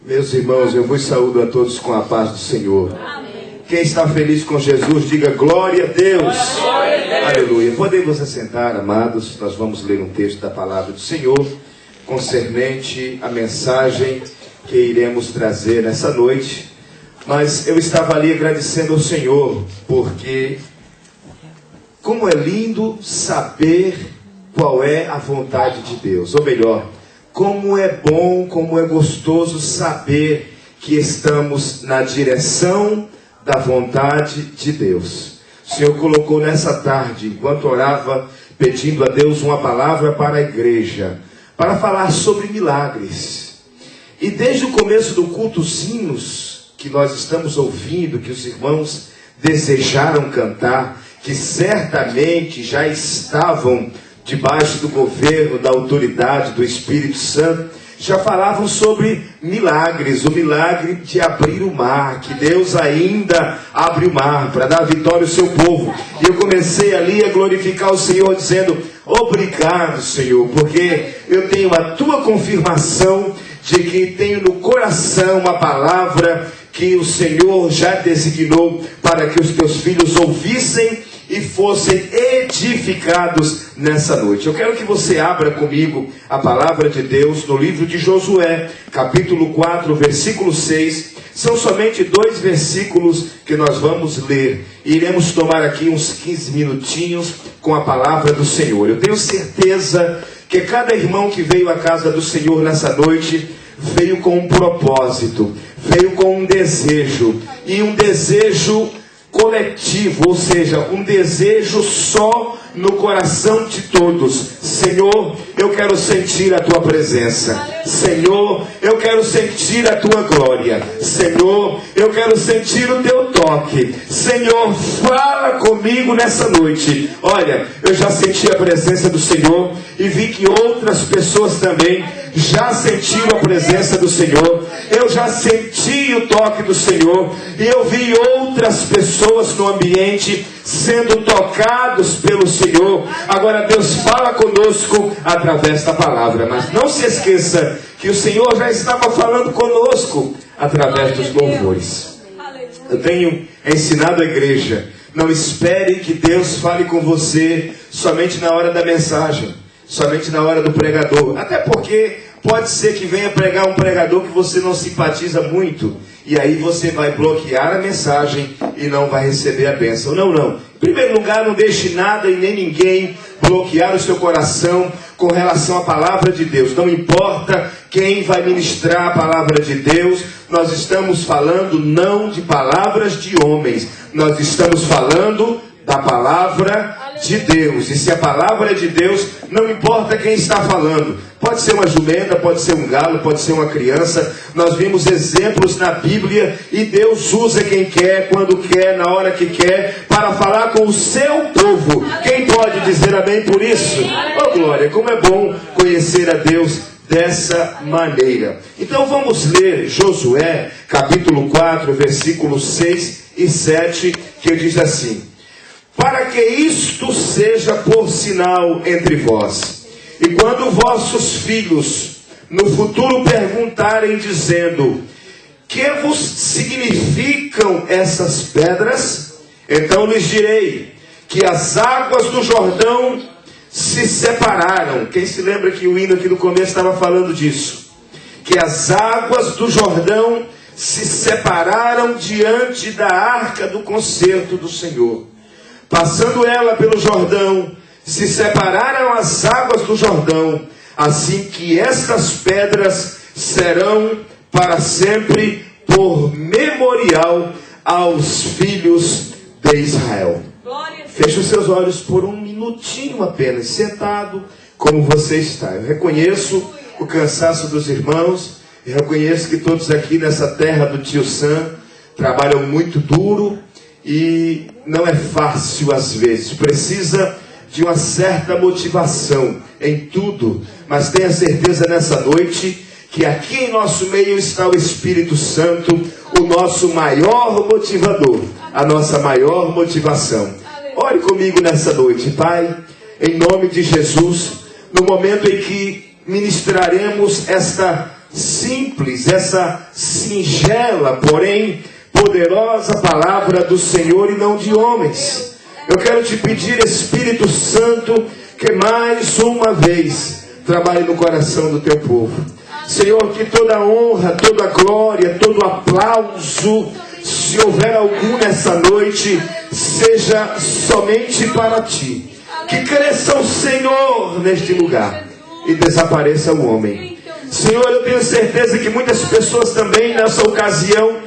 Meus irmãos, eu vos saúdo a todos com a paz do Senhor. Amém. Quem está feliz com Jesus, diga glória a Deus. Glória a Deus. Aleluia. Podemos assentar, amados. Nós vamos ler um texto da palavra do Senhor concernente à mensagem que iremos trazer nessa noite. Mas eu estava ali agradecendo ao Senhor, porque como é lindo saber qual é a vontade de Deus. Ou melhor, como é bom, como é gostoso saber que estamos na direção da vontade de Deus. O Senhor colocou nessa tarde, enquanto orava, pedindo a Deus uma palavra para a igreja, para falar sobre milagres. E desde o começo do culto, os hinos que nós estamos ouvindo, que os irmãos desejaram cantar, que certamente já estavam debaixo do governo, da autoridade do Espírito Santo, já falavam sobre milagres, o milagre de abrir o mar, que Deus ainda abre o mar para dar vitória ao seu povo. E eu comecei ali a glorificar o Senhor, dizendo: obrigado, Senhor, porque eu tenho a tua confirmação de que tenho no coração uma palavra que o Senhor já designou para que os teus filhos ouvissem e fossem edificados nessa noite. Eu quero que você abra comigo a palavra de Deus no livro de Josué, capítulo 4, versículo 6. São somente 2 versículos que nós vamos ler. E iremos tomar aqui uns 15 minutinhos com a palavra do Senhor. Eu tenho certeza que cada irmão que veio à casa do Senhor nessa noite veio com um propósito, veio com um desejo, e um desejo coletivo, ou seja, um desejo só no coração de todos. Senhor, eu quero sentir a tua presença. Senhor, eu quero sentir a tua glória. Senhor, eu quero sentir o teu toque. Senhor, fala comigo nessa noite. Olha, eu já senti a presença do Senhor e vi que outras pessoas também já sentiram a presença do Senhor. Eu já senti o toque do Senhor e eu vi outras pessoas no ambiente sendo tocados pelo Senhor. Agora Deus fala conosco através da palavra, mas não se esqueça que o Senhor já estava falando conosco através dos louvores. Eu tenho ensinado a igreja: não espere que Deus fale com você somente na hora da mensagem, somente na hora do pregador. Até porque pode ser que venha pregar um pregador que você não simpatiza muito, e aí você vai bloquear a mensagem e não vai receber a bênção. Não. Em primeiro lugar, não deixe nada e nem ninguém bloquear o seu coração com relação à palavra de Deus. Não importa quem vai ministrar a palavra de Deus, nós estamos falando não de palavras de homens, nós estamos falando da palavra de Deus. E se a palavra é de Deus, não importa quem está falando. Pode ser uma jumenta, pode ser um galo, pode ser uma criança. Nós vimos exemplos na Bíblia e Deus usa quem quer, quando quer, na hora que quer, para falar com o seu povo. Quem pode dizer amém por isso? Oh glória, como é bom conhecer a Deus dessa maneira. Então vamos ler Josué, capítulo 4, versículos 6 e 7, que diz assim: para que isto seja por sinal entre vós, e quando vossos filhos no futuro perguntarem, dizendo: que vos significam essas pedras? Então lhes direi que as águas do Jordão se separaram. Quem se lembra que o hino aqui no começo estava falando disso? Que as águas do Jordão se separaram diante da arca do concerto do Senhor. Passando ela pelo Jordão, se separaram as águas do Jordão, assim que estas pedras serão para sempre por memorial aos filhos de Israel. Feche os seus olhos por um minutinho apenas, sentado como você está. Eu reconheço o cansaço dos irmãos, eu reconheço que todos aqui nessa terra do Tio Sam trabalham muito duro, e não é fácil às vezes, precisa de uma certa motivação em tudo, mas tenha certeza nessa noite que aqui em nosso meio está o Espírito Santo, o nosso maior motivador, a nossa maior motivação. Ore comigo nessa noite, Pai, em nome de Jesus, no momento em que ministraremos esta simples, essa singela, porém poderosa palavra do Senhor e não de homens. Eu quero te pedir, Espírito Santo, que mais uma vez trabalhe no coração do teu povo. Senhor, que toda honra, toda glória, todo aplauso, se houver algum nessa noite, seja somente para ti. Que cresça o Senhor neste lugar e desapareça o homem. Senhor, eu tenho certeza que muitas pessoas também nessa ocasião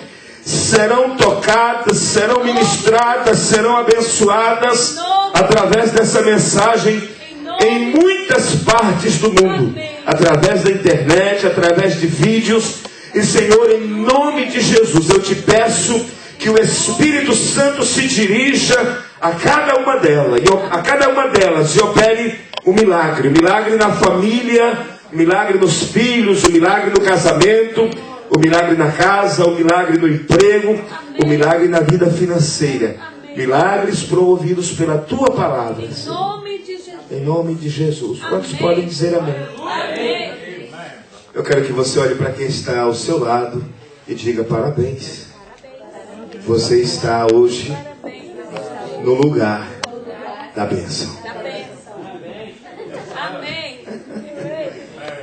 serão tocadas, serão ministradas, serão abençoadas através dessa mensagem em muitas partes do mundo, através da internet, através de vídeos. E Senhor, em nome de Jesus, eu te peço que o Espírito Santo se dirija a cada uma delas e opere o milagre na família, o milagre nos filhos, o milagre no casamento, o milagre na casa, o milagre no emprego, o milagre na vida financeira. Milagres promovidos pela tua palavra, em nome de Jesus. Quantos podem dizer amém? Amém. Eu quero que você olhe para quem está ao seu lado e diga parabéns. Você está hoje no lugar da bênção. Amém.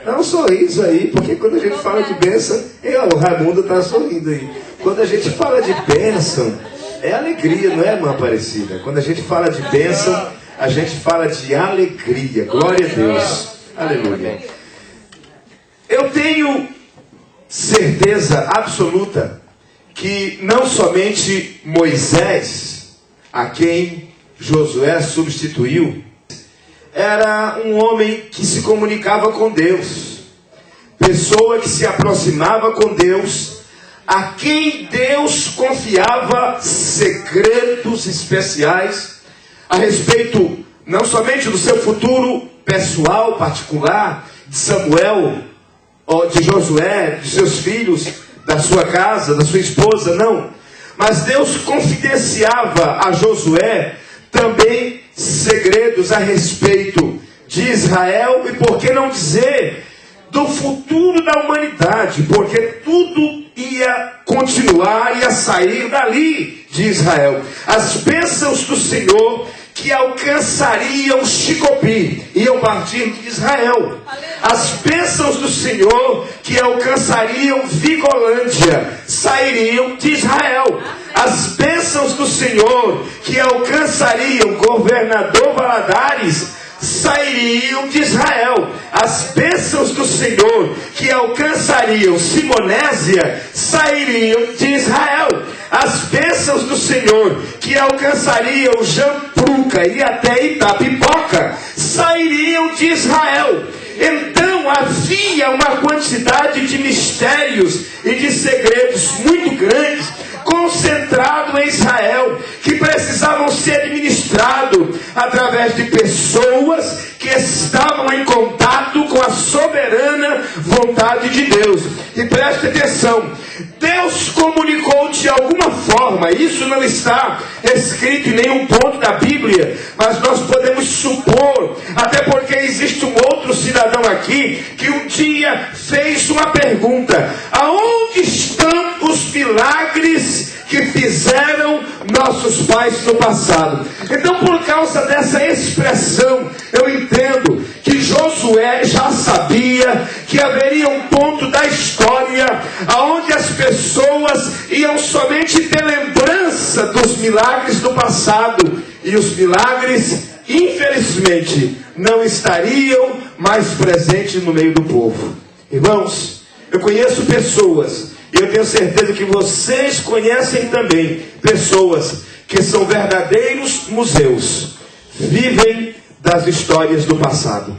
Dá um sorriso aí, porque quando a gente fala de bênção, o Raimundo está sorrindo aí. Quando a gente fala de bênção, é alegria, não é, irmã Aparecida? Quando a gente fala de bênção, a gente fala de alegria. Glória a Deus. Aleluia. Eu tenho certeza absoluta que não somente Moisés, a quem Josué substituiu, era um homem que se comunicava com Deus, pessoa que se aproximava com Deus, a quem Deus confiava segredos especiais a respeito não somente do seu futuro pessoal, particular, de Samuel, ou de Josué, de seus filhos, da sua casa, da sua esposa, não. Mas Deus confidenciava a Josué também segredos a respeito de Israel e, por que não dizer, do futuro da humanidade, porque tudo ia continuar, ia sair dali de Israel. As bênçãos do Senhor que alcançariam Chicopi iam partir de Israel. As bênçãos do Senhor que alcançariam Vigolândia sairiam de Israel. As bênçãos do Senhor que alcançariam Governador Valadares sairiam de Israel. As bênçãos do Senhor que alcançariam Simonésia sairiam de Israel. As bênçãos do Senhor que alcançariam Jampruca e até Itapipoca sairiam de Israel. Então havia uma quantidade de mistérios e de segredos muito grandes concentrado em Israel, que precisavam ser administrados através de pessoas que estavam em contato com a soberana vontade de Deus. E preste atenção, Deus comunicou de alguma forma, isso não está escrito em nenhum ponto da Bíblia, mas nós podemos supor, até porque existe um outro cidadão aqui que um dia fez uma pergunta: aonde estão os milagres que fizeram nossos pais no passado? Então, por causa dessa expressão, eu entendo que Josué já sabia que haveria um ponto da história aonde as pessoas iam somente ter lembrança dos milagres do passado, e os milagres, infelizmente, não estariam mais presentes no meio do povo. Irmãos, eu conheço pessoas, e eu tenho certeza que vocês conhecem também pessoas que são verdadeiros museus, vivem das histórias do passado.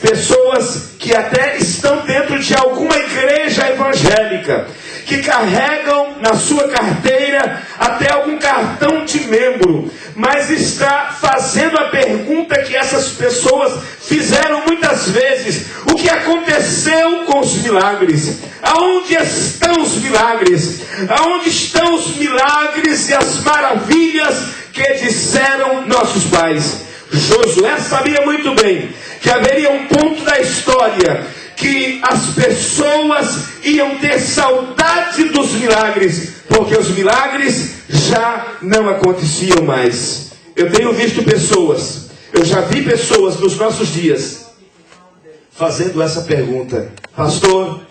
Pessoas que até estão dentro de alguma igreja evangélica, que carregam na sua carteira até algum cartão de membro, mas está fazendo a pergunta que essas pessoas fizeram muitas vezes: o que aconteceu com os milagres? Aonde estão os milagres? Aonde estão os milagres e as maravilhas que disseram nossos pais? Josué sabia muito bem que haveria um ponto da história que as pessoas iam ter saudade dos milagres, porque os milagres já não aconteciam mais. Eu tenho visto pessoas, eu já vi pessoas nos nossos dias fazendo essa pergunta: pastor,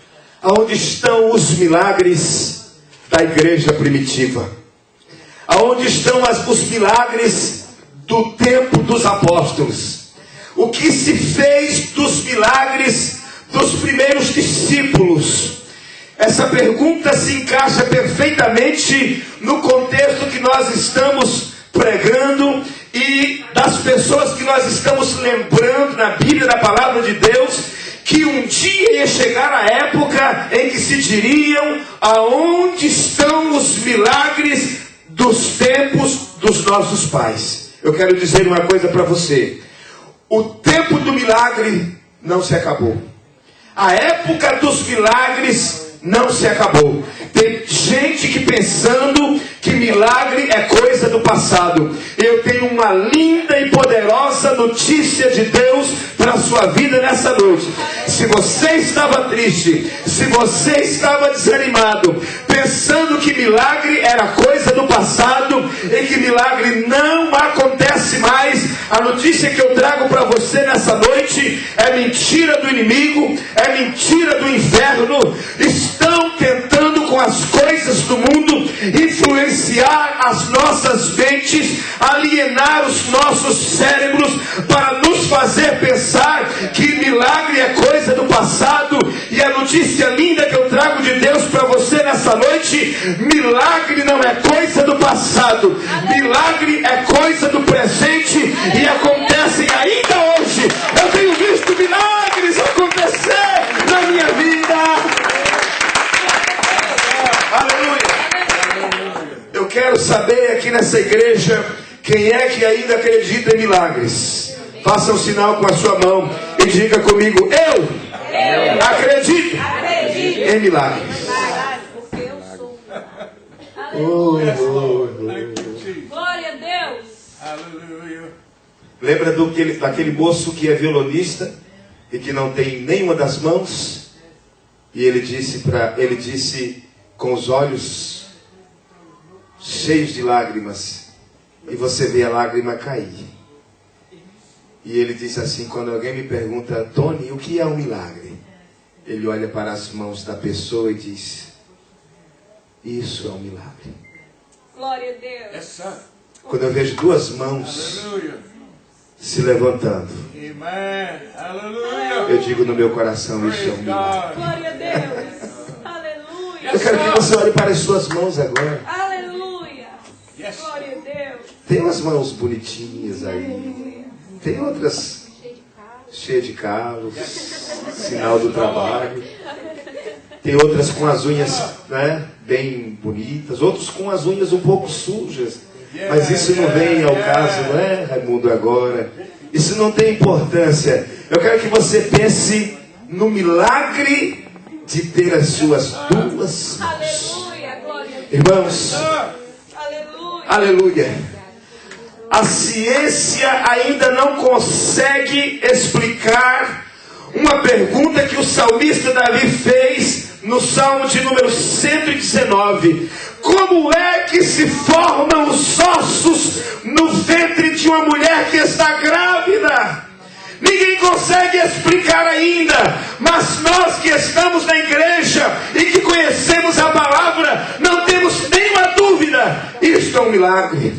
aonde estão os milagres da igreja primitiva? Aonde estão os milagres do tempo dos apóstolos? O que se fez dos milagres dos primeiros discípulos? Essa pergunta se encaixa perfeitamente no contexto que nós estamos pregando e das pessoas que nós estamos lembrando na Bíblia, na palavra de Deus, que um dia ia chegar a época em que se diriam: aonde estão os milagres dos tempos dos nossos pais? Eu quero dizer uma coisa para você: o tempo do milagre não se acabou. A época dos milagres não se acabou. Tem gente que pensando que milagre é coisa do passado. Eu tenho uma linda e poderosa notícia de Deus para a sua vida nessa noite. Se você estava triste, se você estava desanimado, pensando que milagre era coisa do passado e que milagre não acontece mais, a notícia que eu trago para você nessa noite é mentira do inimigo, é mentira do inferno. Estão tentando com as coisas do mundo influenciar as nossas mentes, alienar os nossos cérebros para nos fazer pensar que milagre é coisa do passado. E a notícia linda que eu trago de Deus para você nessa noite: milagre não é coisa do passado, milagre é coisa do presente e acontecem ainda hoje. Eu tenho visto milagres acontecer na minha vida. Aleluia. Eu quero saber aqui nessa igreja quem é que ainda acredita em milagres. Faça um sinal com a sua mão e diga comigo: eu acredito em milagres. Glória a Deus. Lembra daquele moço que é violonista e que não tem nenhuma das mãos? E ele disse com os olhos cheios de lágrimas, e você vê a lágrima cair. E ele disse assim: quando alguém me pergunta: Tony, o que é um milagre? Ele olha para as mãos da pessoa e diz: isso é um milagre. Glória a Deus. Quando eu vejo duas mãos se levantando, eu digo no meu coração: isso é um milagre. Glória a Deus. Aleluia. Eu quero que você olhe para as suas mãos agora. Aleluia. Glória a Deus. Tem umas mãos bonitinhas aí, tem outras cheias de calos, sinal do trabalho. Tem outras com as unhas, né, bem bonitas, outros com as unhas um pouco sujas. Mas isso não vem ao caso, não é, Raimundo, agora? Isso não tem importância. Eu quero que você pense no milagre de ter as suas duas mãos. Aleluia. Glória a Deus. Irmãos, Aleluia. aleluia. A ciência ainda não consegue explicar uma pergunta que o salmista Davi fez no Salmo de número 119. Como é que se formam os ossos no ventre de uma mulher que está grávida? Ninguém consegue explicar ainda, mas nós que estamos na igreja e que conhecemos a palavra, não temos nenhuma dúvida: isto é um milagre.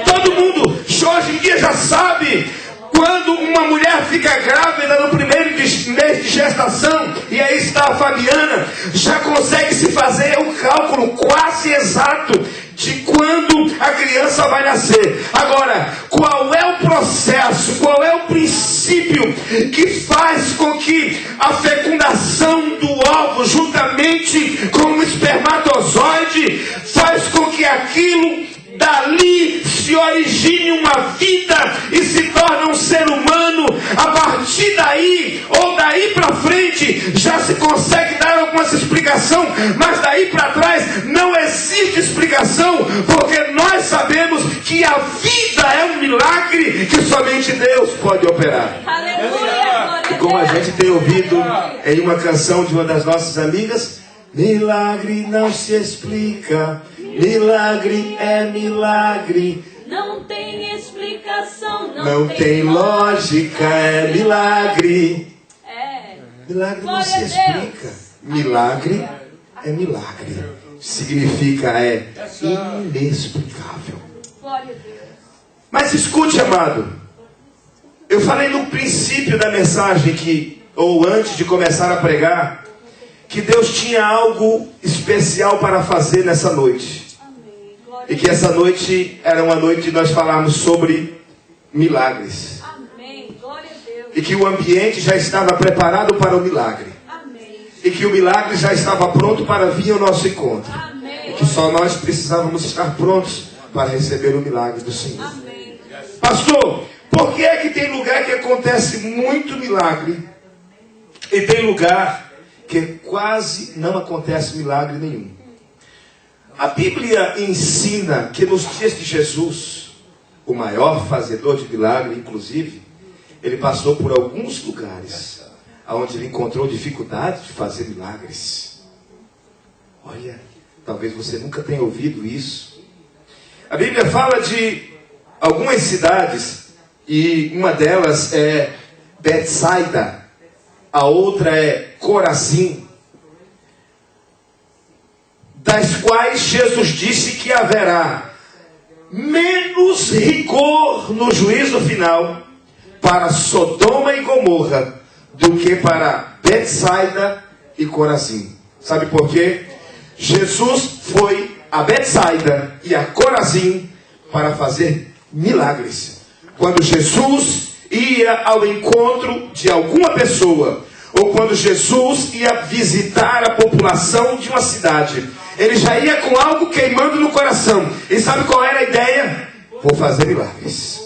Todo mundo hoje em dia já sabe, quando uma mulher fica grávida no primeiro mês de gestação, e aí está a Fabiana, já consegue se fazer um cálculo quase exato de quando a criança vai nascer. Agora, qual é o processo, qual é o princípio que faz com que a fecundação do óvulo, juntamente com o espermatozoide, faz com que aquilo dali se origine uma vida e se torna um ser humano? A partir daí, ou daí para frente, já se consegue dar algumas explicações, mas daí para trás não existe explicação, porque nós sabemos que a vida é um milagre que somente Deus pode operar. Aleluia. Glória a como a gente tem ouvido em uma canção de uma das nossas amigas, milagre não se explica, milagre é milagre. Não tem explicação, Não tem lógica, é milagre. É. Milagre não se Glória a Deus. explica. Milagre é milagre. Significa é inexplicável. Glória a Deus. Mas escute, amado. Eu falei no princípio da mensagem ou antes de começar a pregar, que Deus tinha algo especial para fazer nessa noite. E que essa noite era uma noite de nós falarmos sobre milagres. Amém. Glória a Deus. E que o ambiente já estava preparado para o milagre. Amém. E que o milagre já estava pronto para vir ao nosso encontro. Amém. E que só nós precisávamos estar prontos para receber o milagre do Senhor. Amém. Pastor, por que é que tem lugar que acontece muito milagre e tem lugar que quase não acontece milagre nenhum? A Bíblia ensina que nos dias de Jesus, o maior fazedor de milagre, inclusive, ele passou por alguns lugares onde ele encontrou dificuldade de fazer milagres. Olha, talvez você nunca tenha ouvido isso. A Bíblia fala de algumas cidades, e uma delas é Betsaida, a outra é Corazim, das quais Jesus disse que haverá menos rigor no juízo final para Sodoma e Gomorra do que para Betsaida e Corazim. Sabe por quê? Jesus foi a Betsaida e a Corazim para fazer milagres. Quando Jesus ia ao encontro de alguma pessoa, ou quando Jesus ia visitar a população de uma cidade, ele já ia com algo queimando no coração. E sabe qual era a ideia? Vou fazer milagres.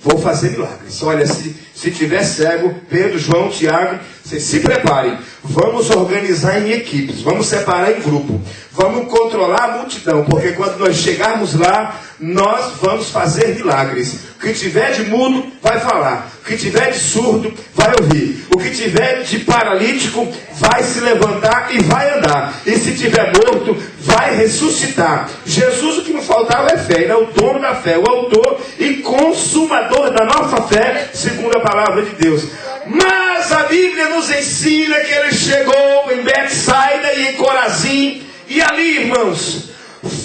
Vou fazer milagres. Olha, se tiver cego, Pedro, João, Tiago, vocês se preparem. Vamos organizar em equipes. Vamos separar em grupo. Vamos controlar a multidão. Porque quando nós chegarmos lá, nós vamos fazer milagres. O que tiver de mudo, vai falar. O que tiver de surdo, vai ouvir. O que tiver de paralítico, vai se levantar e vai andar. E se tiver morto, vai ressuscitar. Jesus, o que não faltava é fé. Ele é o dono da fé, o autor e consumador da nossa fé, segundo a palavra de Deus. Mas a Bíblia nos ensina que ele chegou em Betsaida e em Corazim. E ali, irmãos,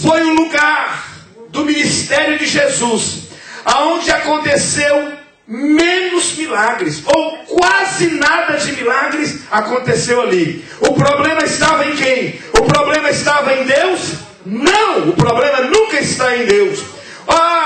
foi um lugar do ministério de Jesus, aonde aconteceu menos milagres, ou quase nada de milagres aconteceu ali. O problema estava em quem? O problema estava em Deus? Não, o problema nunca está em Deus.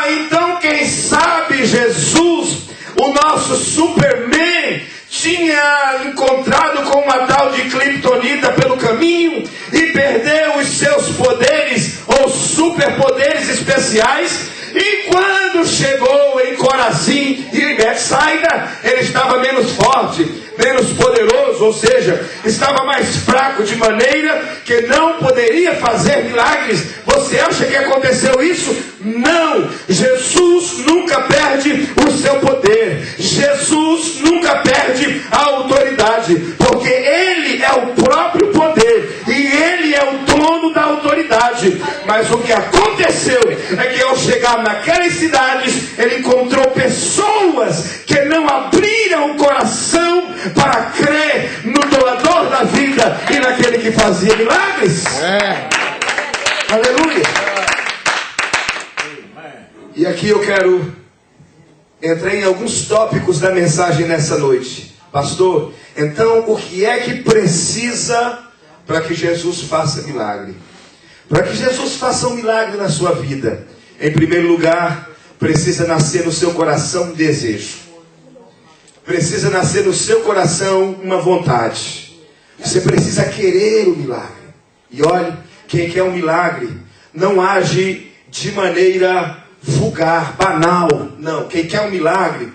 Então quem sabe Jesus, o nosso Superman, tinha encontrado com uma tal de Kryptonita pelo caminho e perdeu os seus poderes ou superpoderes especiais. E quando chegou em Corazim e em Betsaida, ele estava menos forte, menos poderoso, ou seja, estava mais fraco, de maneira que não poderia fazer milagres. Você acha que aconteceu isso? Não! Jesus nunca perde o seu poder. Jesus nunca perde a autoridade, porque Ele é o próprio poder e Ele é o dono da autoridade. Mas o que aconteceu é que ao chegar naquelas cidades, ele encontrou pessoas que não abriram o coração para crer no doador da vida e naquele que fazia milagres. Aleluia. E aqui eu quero entrar em alguns tópicos da mensagem nessa noite. Pastor, então o que é que precisa para que Jesus faça milagre? Para que Jesus faça um milagre na sua vida, em primeiro lugar, precisa nascer no seu coração um desejo. Precisa nascer no seu coração uma vontade. Você precisa querer o milagre. E olhe, quem quer um milagre não age de maneira vulgar, banal. Não, quem quer um milagre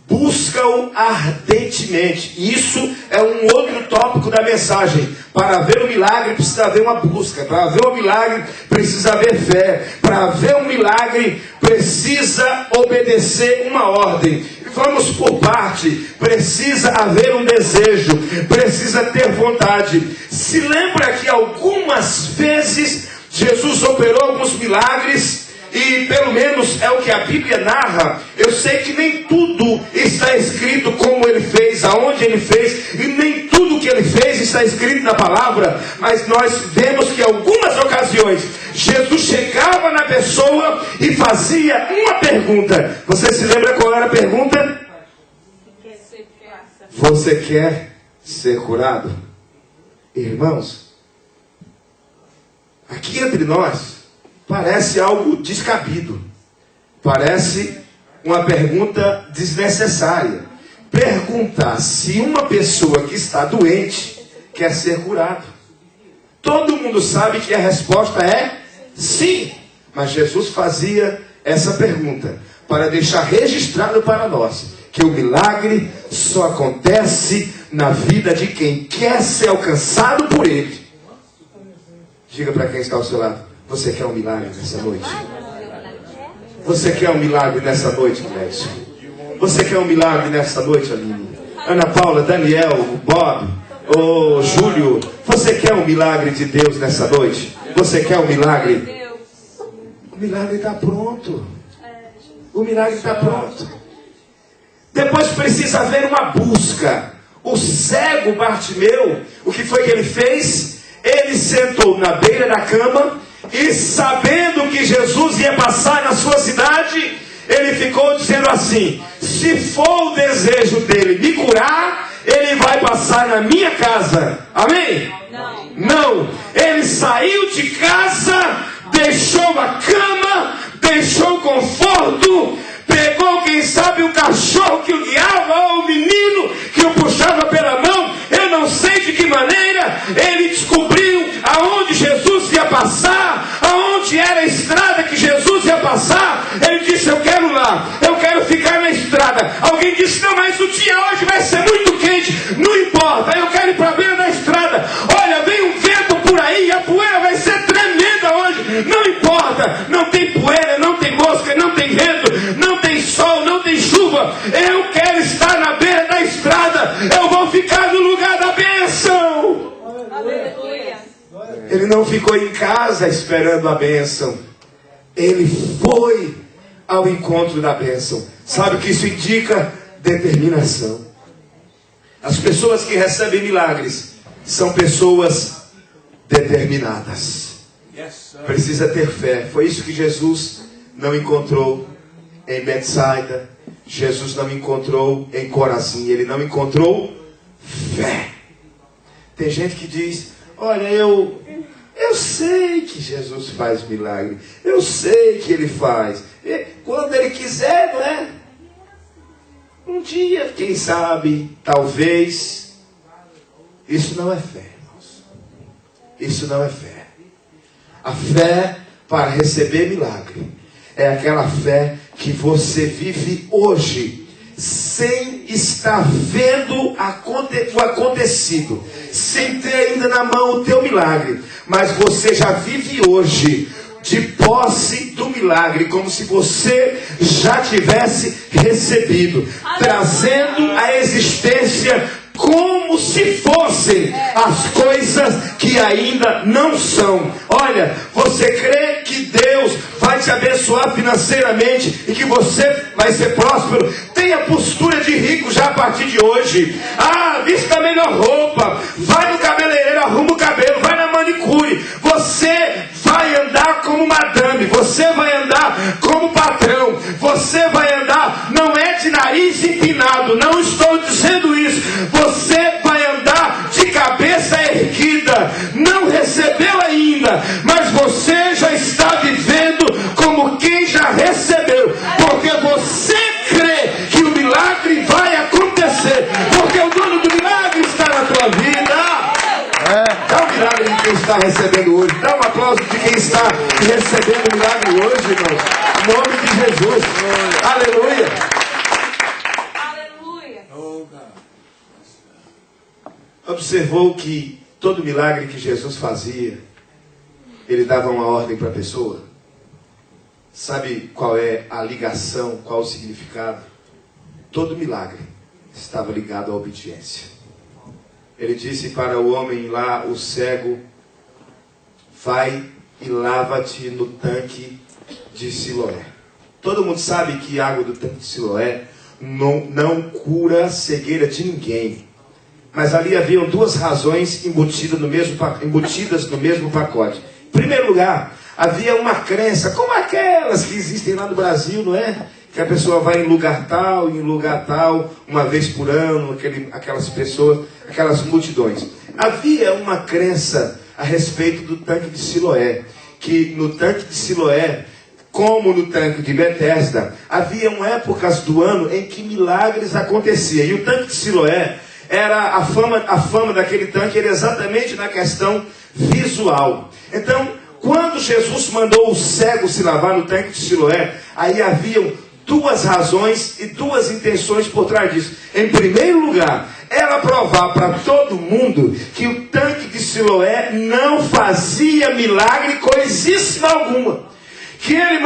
buscam ardentemente. Isso é um outro tópico da mensagem. Para ver o milagre precisa haver uma busca. Para ver o milagre precisa haver fé. Para ver um milagre precisa obedecer uma ordem. Vamos por parte. Precisa haver um desejo. Precisa ter vontade. Se lembra que algumas vezes Jesus operou alguns milagres, e pelo menos é o que a Bíblia narra. Eu sei que nem tudo está escrito como ele fez, aonde ele fez, e nem tudo que ele fez está escrito na palavra, mas nós vemos que em algumas ocasiões Jesus chegava na pessoa e fazia uma pergunta. Você se lembra qual era a pergunta? Você quer ser curado? Irmãos, aqui entre nós parece algo descabido. Parece uma pergunta desnecessária. Perguntar se uma pessoa que está doente quer ser curado. Todo mundo sabe que a resposta é sim. Mas Jesus fazia essa pergunta para deixar registrado para nós que o milagre só acontece na vida de quem quer ser alcançado por ele. Diga para quem está ao seu lado: você quer um milagre nessa noite? Você quer um milagre nessa noite, Clécio? Você quer um milagre nessa noite, Aline? Ana Paula, Daniel, Bob, Júlio, você quer um milagre de Deus nessa noite? Você quer um milagre? O milagre está pronto. O milagre está pronto. Depois precisa haver uma busca. O cego Bartimeu, o que foi que ele fez? Ele sentou na beira da cama e, sabendo que Jesus ia passar na sua cidade, ele ficou dizendo assim: se for o desejo dele me curar, ele vai passar na minha casa. Amém? Não. Ele saiu de casa, deixou a cama, deixou o conforto, pegou, quem sabe, o cachorro que o guiava, ou o menino que o puxava pela mão. Eu não sei de que maneira ele descobriu aonde Jesus ia passar, aonde era a estrada que Jesus ia passar. Ele disse: eu quero lá, eu quero ficar na estrada. Alguém disse: não, mas o dia hoje vai ser muito quente. Não importa, eu quero ir para a beira da estrada. Olha, vem um vento por aí, a poeira vai ser tremenda hoje. Não importa, não tem poeira, não tem mosca, não tem vento, não tem sol, não tem chuva. Eu quero estar na beira da estrada. Eu vou ficar no lugar da bênção. Aleluia. Ele não ficou em casa esperando a bênção. Ele foi ao encontro da bênção. Sabe o que isso indica? Determinação. As pessoas que recebem milagres são pessoas determinadas. Precisa ter fé. Foi isso que Jesus não encontrou em Betsaida. Jesus não encontrou em Corazim. Ele não encontrou fé. Tem gente que diz: olha, eu sei que Jesus faz milagre. Eu sei que Ele faz. Quando Ele quiser, não é? Um dia, quem sabe, talvez. Isso não é fé, irmãos. Isso não é fé. A fé para receber milagre é aquela fé que você vive hoje, sem estar vendo o acontecido, sem ter ainda na mão o teu milagre, mas você já vive hoje de posse do milagre, como se você já tivesse recebido, trazendo à existência como se fossem as coisas que ainda não são. Olha, você crê que Deus vai te abençoar financeiramente e que você vai ser próspero? Tenha postura de rico já a partir de hoje. Vista a melhor roupa, vai no cabeleireiro, arruma o cabelo, vai na manicure. Você vai andar como madame, você vai andar como patrão, você vai andar, não é de nariz empinado, não estou dizendo isso. Você vai andar de cabeça erguida. Não recebeu ainda, mas você já está vivendo como quem já recebeu, porque você crê que o milagre vai acontecer, porque o dono do milagre está na tua vida. Dá um milagre de quem está recebendo hoje. Dá um aplauso de quem está recebendo o milagre hoje, irmãos. Em nome de Jesus. Aleluia. observou que todo milagre que Jesus fazia, ele dava uma ordem para a pessoa? Sabe qual é a ligação, qual o significado? Todo milagre estava ligado à obediência. Ele disse para o homem lá, o cego, vai e lava-te no tanque de Siloé. Todo mundo sabe que a água do tanque de Siloé não cura a cegueira de ninguém. Mas ali haviam duas razões embutidas no mesmo pacote. Em primeiro lugar, havia uma crença, como aquelas que existem lá no Brasil, não é? Que a pessoa vai em lugar tal, uma vez por ano, aquelas pessoas, aquelas multidões. Havia uma crença a respeito do tanque de Siloé, que no tanque de Siloé, como no tanque de Betesda, haviam épocas do ano em que milagres aconteciam. E o tanque de Siloé, era a fama daquele tanque era exatamente na questão visual. Então, quando Jesus mandou o cego se lavar no tanque de Siloé, aí haviam duas razões e duas intenções por trás disso. Em primeiro lugar, era provar para todo mundo que o tanque de Siloé não fazia milagre coisíssima alguma. Que ele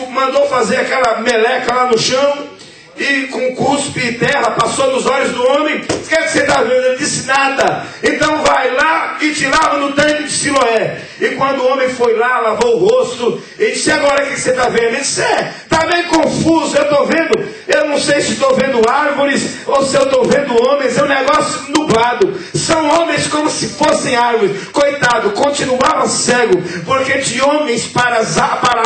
mandou fazer aquela meleca lá no chão, e com cuspe e terra passou nos olhos do homem. O que é que você está vendo? Ele disse nada. Então vai lá e te lava no tanque de Siloé. E quando o homem foi lá, lavou o rosto, ele disse, agora o que você está vendo? Ele disse, está bem confuso, eu estou vendo, eu não sei se estou vendo árvores ou se eu estou vendo homens, é um negócio nublado. São homens como se fossem árvores. Coitado, continuava cego, porque de homens para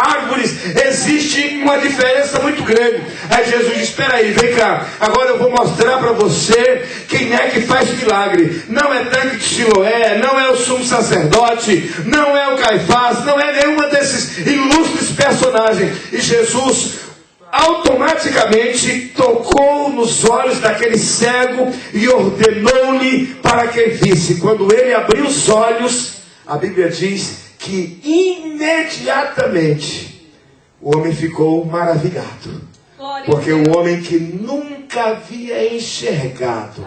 árvores existe uma diferença muito grande. Aí Jesus disse, espera aí, vem cá, agora eu vou mostrar para você quem é que faz milagre. Não é tanque de Siloé, não é o sumo sacerdote, não é o Caifás, não é nenhuma desses ilustres personagens. E Jesus automaticamente tocou nos olhos daquele cego e ordenou-lhe para que visse. Quando ele abriu os olhos, a Bíblia diz que imediatamente o homem ficou maravilhado. Porque o homem que nunca havia enxergado,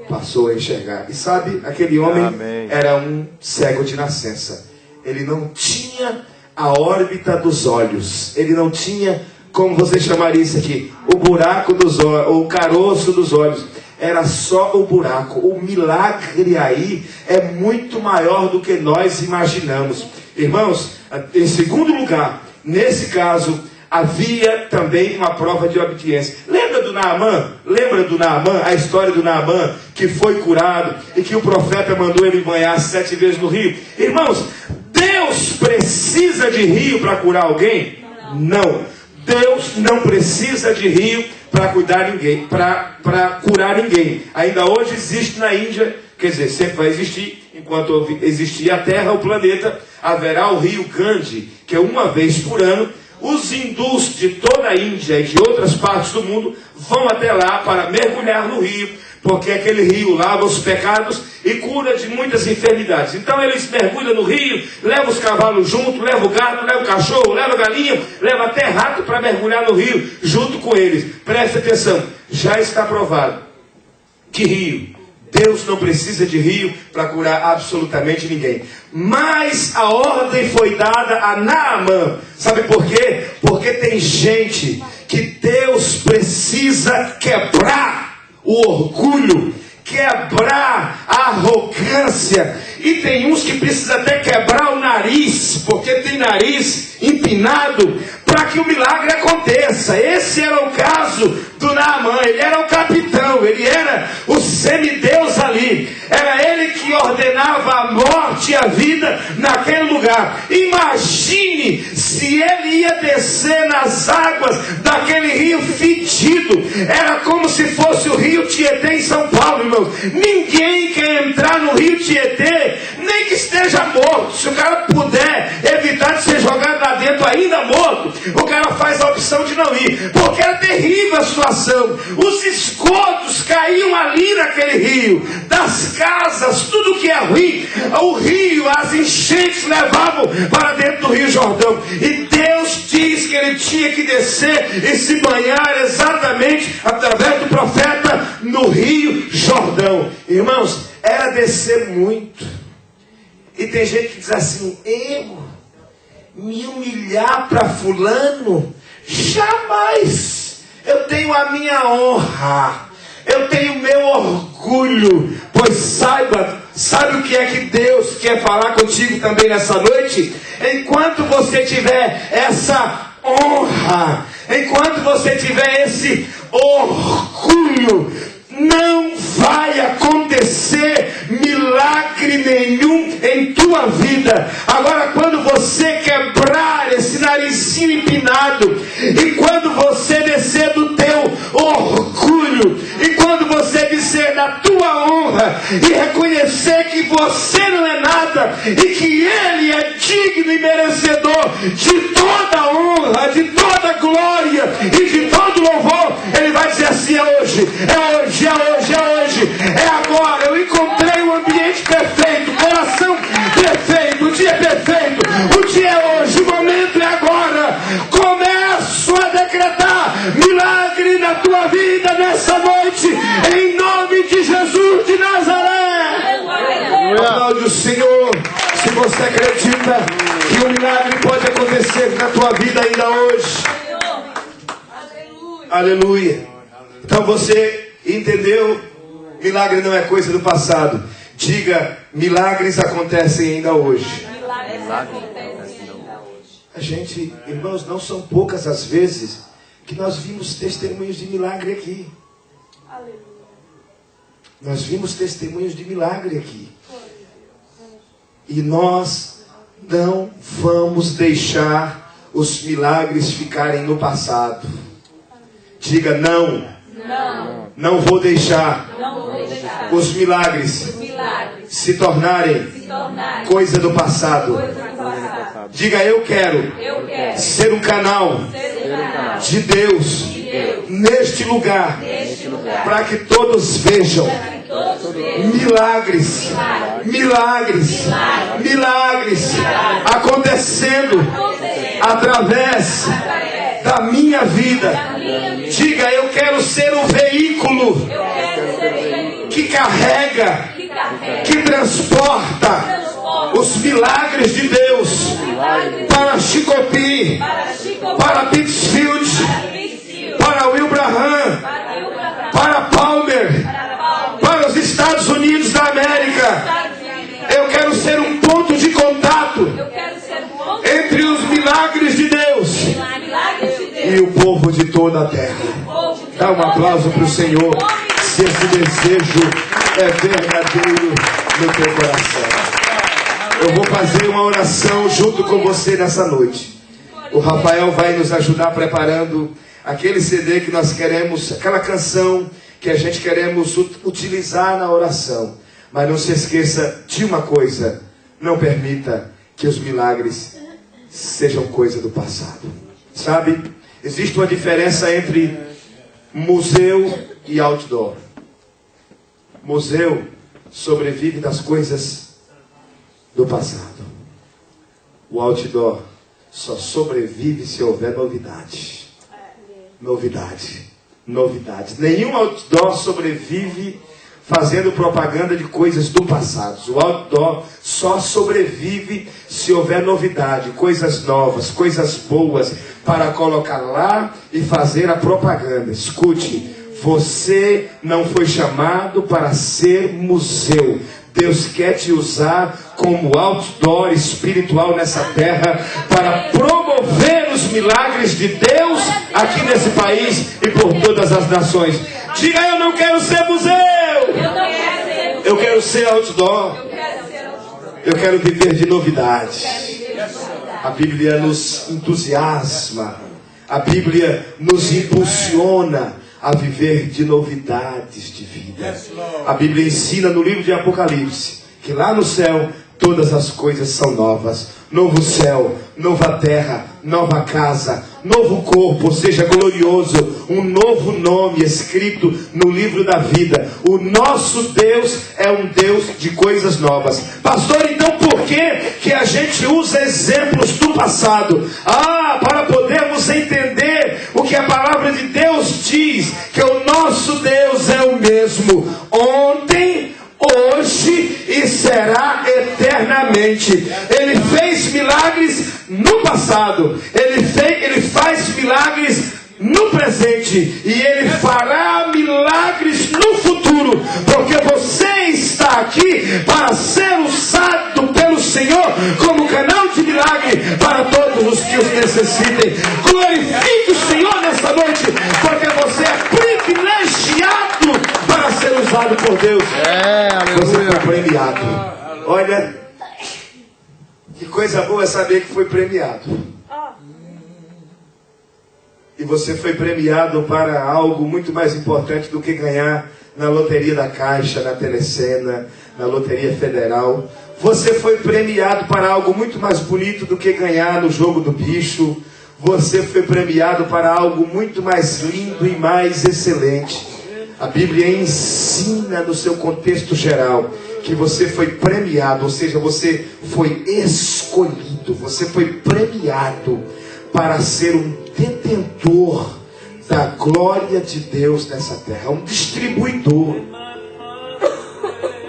passou a enxergar. E sabe, aquele homem era um cego de nascença. Ele não tinha a órbita dos olhos. Ele não tinha, como você chamaria isso aqui, o buraco dos olhos, ou o caroço dos olhos. Era só o buraco. O milagre aí é muito maior do que nós imaginamos. Irmãos, em segundo lugar, nesse caso, havia também uma prova de obediência. Lembra do Naamã? A história do Naamã, que foi curado e que o profeta mandou ele banhar 7 vezes no rio. Irmãos, Deus precisa de rio para curar alguém? Não. Deus não precisa de rio para curar ninguém. Ainda hoje existe na Índia, quer dizer, sempre vai existir, enquanto existir a Terra, o planeta, haverá o rio Ganges, que é uma vez por ano. Os hindus de toda a Índia e de outras partes do mundo vão até lá para mergulhar no rio, porque aquele rio lava os pecados e cura de muitas enfermidades. Então eles mergulham no rio, levam os cavalos junto, levam o gado, levam o cachorro, levam a galinha, levam até rato para mergulhar no rio junto com eles. Preste atenção, já está provado que rio, Deus não precisa de rio para curar absolutamente ninguém. Mas a ordem foi dada a Naamã. Sabe por quê? Porque tem gente que Deus precisa quebrar o orgulho, quebrar a arrogância. E tem uns que precisam até quebrar o nariz, porque tem nariz empinado, para que o milagre aconteça. Esse era o caso do Naamã. Ele era o capitão, ele era o semideus ali. Era ele que ordenava a morte e a vida naquele lugar. Imagine se ele ia descer nas águas daquele rio fedido. Era como se fosse o rio Tietê em São Paulo, irmãos. Ninguém quer entrar no rio Tietê, nem que esteja morto. Se o cara puder evitar de ser jogado lá dentro ainda morto, o cara faz a opção de não ir, porque era terrível a situação. Os esgotos caíam ali naquele rio, das casas, tudo que é ruim, o rio, as enchentes levavam para dentro do Rio Jordão. E Deus diz que ele tinha que descer e se banhar exatamente através do profeta no Rio Jordão. Irmãos, era descer muito. E tem gente que diz assim: eu me humilhar para fulano? Jamais. Eu tenho a minha honra, eu tenho o meu orgulho. Pois sabe o que é que Deus quer falar contigo também nessa noite? Enquanto você tiver essa honra, enquanto você tiver esse orgulho, não vai acontecer milagre nenhum em tua vida. Agora, quando você quebrar esse narizinho empinado, e quando você descer do teu orgulho, e quando você descer da tua honra, e reconhecer que você não é nada, e que Ele é digno e merecedor de toda honra, de toda glória e de todo louvor, Ele vai dizer assim: é hoje, é hoje, é hoje, é hoje, é agora. Eu encontrei o ambiente perfeito, o coração perfeito, o dia perfeito, o dia é hoje, o momento é agora. Começo a decretar milagre na tua vida nessa noite, em nome de Jesus de Nazaré. Aplaude o Senhor se você acredita que um milagre pode acontecer na tua vida ainda hoje. Aleluia. Então você entendeu? Milagre não é coisa do passado. Diga: milagres acontecem ainda hoje. A gente, irmãos, não são poucas as vezes que nós vimos testemunhos de milagre aqui. Nós vimos testemunhos de milagre aqui. E nós não vamos deixar os milagres ficarem no passado. Diga: não. Não vou deixar os milagres se tornarem coisa do passado. Diga: eu quero ser um canal de Deus neste lugar, para que todos vejam milagres acontecendo através da minha vida. Diga: eu quero ser um veículo que carrega, que transporta os milagres de Deus para Chicopee, para Pittsfield, para Wilbraham, para Palmer, para os Estados Unidos da América. Eu quero ser um ponto de contato entre os milagres de Deus e o povo de toda a terra. Dá um aplauso para o Senhor, se esse desejo é verdadeiro no teu coração. Eu vou fazer uma oração junto com você nessa noite. O Rafael vai nos ajudar preparando aquele CD que nós queremos, aquela canção que a gente queremos utilizar na oração. Mas não se esqueça de uma coisa: não permita que os milagres sejam coisa do passado. Sabe, existe uma diferença entre museu e outdoor. Museu sobrevive das coisas do passado. O outdoor só sobrevive se houver novidade. Novidade. Nenhum outdoor sobrevive fazendo propaganda de coisas do passado. O outdoor só sobrevive se houver novidade, coisas novas, coisas boas, para colocar lá e fazer a propaganda. Escute, você não foi chamado para ser museu. Deus quer te usar como outdoor espiritual nessa terra, para promover os milagres de Deus aqui nesse país e por todas as nações. Diga: eu não quero ser museu. Eu quero ser outdoor. Eu quero viver de novidade. A Bíblia nos entusiasma. A Bíblia nos impulsiona a viver de novidades de vida. A Bíblia ensina no livro de Apocalipse que lá no céu todas as coisas são novas. Novo céu, nova terra, nova casa, novo corpo, ou seja, glorioso, um novo nome escrito no livro da vida. O nosso Deus é um Deus de coisas novas. Pastor, então por que a gente usa exemplos do passado? Para podermos entender o que a palavra de Deus diz, que o nosso Deus é o mesmo ontem, hoje e será eternamente. Ele fez milagres no passado, ele faz milagres no presente e ele fará milagres no futuro, porque você está aqui para ser usado pelo Senhor como canal de milagre para todos os que os necessitem. Glorifique o Senhor nesta noite, porque você é privilegiado para ser usado por Deus. Você foi premiado. Olha, que coisa boa é saber que foi premiado. E você foi premiado para algo muito mais importante do que ganhar na loteria da Caixa, na Telecena, na loteria federal. Você foi premiado para algo muito mais bonito do que ganhar no jogo do bicho. Você foi premiado para algo muito mais lindo e mais excelente. A Bíblia ensina no seu contexto geral que você foi premiado, ou seja, você foi escolhido, você foi premiado para ser um detentor da glória de Deus nessa terra, um distribuidor.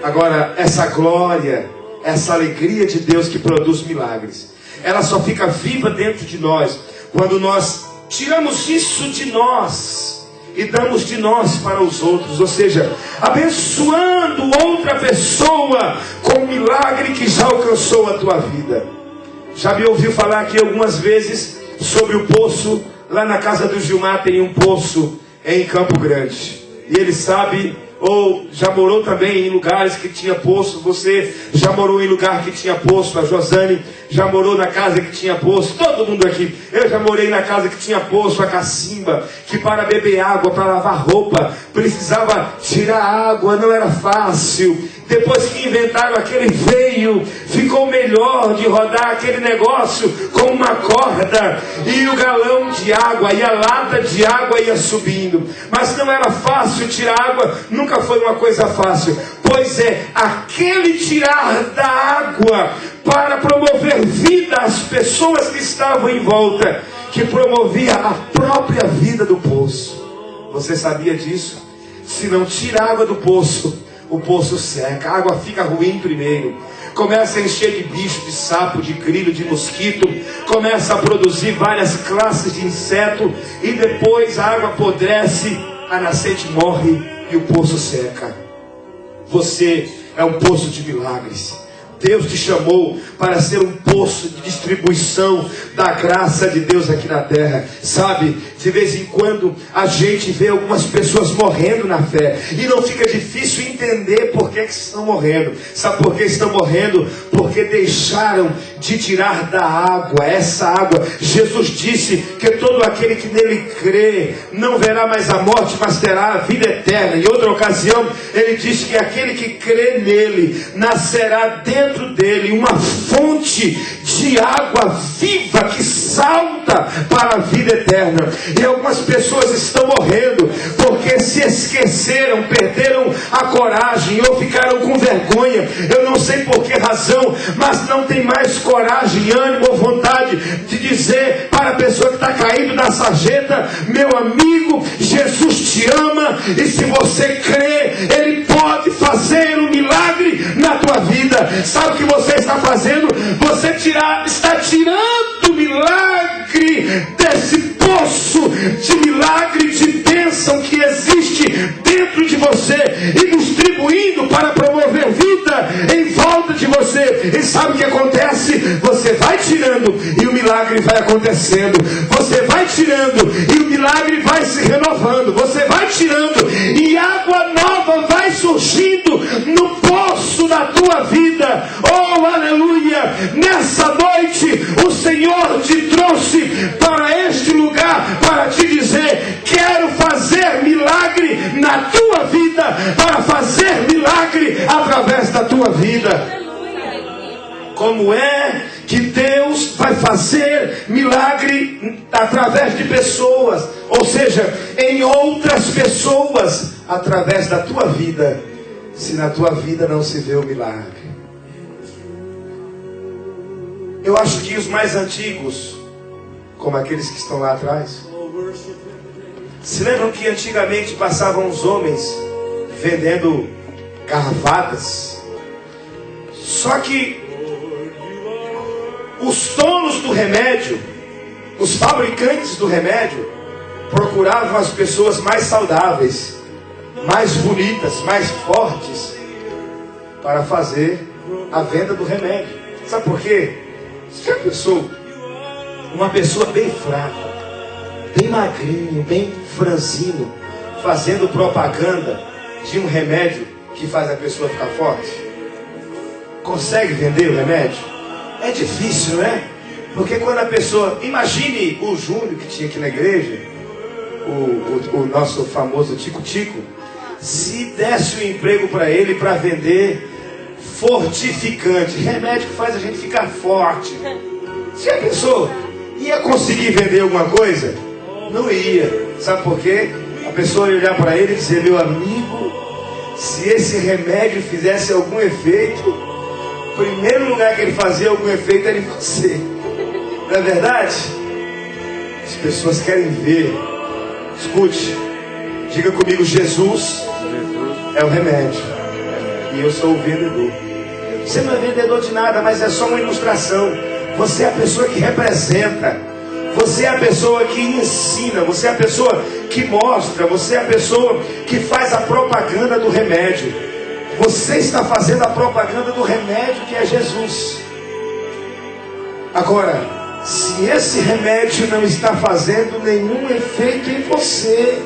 Agora, essa glória, essa alegria de Deus que produz milagres, ela só fica viva dentro de nós quando nós tiramos isso de nós e damos de nós para os outros, ou seja, abençoando outra pessoa com o milagre que já alcançou a tua vida. Já me ouviu falar aqui algumas vezes sobre o poço, lá na casa do Gilmar tem um poço em Campo Grande, e ele sabe, ou já morou também em lugares que tinha poço. Você já morou em lugar que tinha poço, a Josane já morou na casa que tinha poço, todo mundo aqui. Eu já morei na casa que tinha poço, a Cacimba, que para beber água, para lavar roupa, precisava tirar água, não era fácil. Depois que inventaram aquele veio, ficou melhor de rodar aquele negócio com uma corda, e o galão de água e a lata de água ia subindo. Mas não era fácil tirar água, nunca foi uma coisa fácil. Pois é, aquele tirar da água para promover vida às pessoas que estavam em volta, que promovia a própria vida do poço. Você sabia disso? Se não tira a água do poço, o poço seca, a água fica ruim primeiro, começa a encher de bicho, de sapo, de grilo, de mosquito, começa a produzir várias classes de inseto, e depois a água apodrece, a nascente morre e o poço seca. Você é um poço de milagres. Deus te chamou para ser um poço de distribuição da graça de Deus aqui na terra. Sabe, de vez em quando a gente vê algumas pessoas morrendo na fé, e não fica difícil entender por que estão morrendo. Sabe por que estão morrendo? Porque deixaram de tirar da água, essa água. Jesus disse que todo aquele que nele crê não verá mais a morte, mas terá a vida eterna. Em outra ocasião, ele disse que aquele que crê nele nascerá dentro dele uma fonte de água viva que salta para a vida eterna. E algumas pessoas estão morrendo porque se esqueceram, perderam a coragem ou ficaram com vergonha. Eu não sei por que razão, mas não tem mais coragem, ânimo ou vontade de dizer para a pessoa que está caindo na sarjeta: meu amigo, Jesus te ama, e se você crê, Ele pode fazer um milagre na tua vida. Sabe o que você está fazendo? Você está tirando o milagre desse poço de milagre, de bênção que existe dentro de você, e distribuindo para promover vida em volta de você. E sabe o que acontece? Você vai tirando e o milagre vai acontecendo. Você vai tirando e o milagre vai se renovando. Você vai tirando e água nova vai surgindo no poço da tua vida. Oh, aleluia! Nessa noite o Senhor te trouxe para este lugar para te dizer: quero fazer milagre na tua vida, para fazer milagre através da tua vida. Como é que Deus vai fazer milagre através de pessoas, ou seja, em outras pessoas, através da tua vida, se na tua vida não se vê o milagre? Eu acho que os mais antigos, como aqueles que estão lá atrás, se lembram que antigamente passavam os homens vendendo garrafadas? Só que os donos do remédio, os fabricantes do remédio, procuravam as pessoas mais saudáveis, mais bonitas, mais fortes, para fazer a venda do remédio. Sabe por quê? Você já pensou? Uma pessoa bem fraca, bem magrinho, bem franzino, fazendo propaganda de um remédio que faz a pessoa ficar forte? Consegue vender o remédio? É difícil, não é? Porque quando a pessoa... Imagine o Júnior que tinha aqui na igreja, o nosso famoso Tico-Tico, se desse um emprego para ele para vender fortificante, remédio que faz a gente ficar forte. Você já pensou? Ia conseguir vender alguma coisa? Não ia. Sabe por quê? A pessoa ia olhar para ele e dizer: meu amigo, se esse remédio fizesse algum efeito, o primeiro lugar que ele fazia algum efeito era em você. Não é verdade? As pessoas querem ver. Escute, diga comigo: Jesus é o remédio e eu sou o vendedor. Você não é vendedor de nada, mas é só uma ilustração. Você é a pessoa que representa, você é a pessoa que ensina, você é a pessoa que mostra, você é a pessoa que faz a propaganda do remédio. Você está fazendo a propaganda do remédio que é Jesus. Agora, se esse remédio não está fazendo nenhum efeito em você,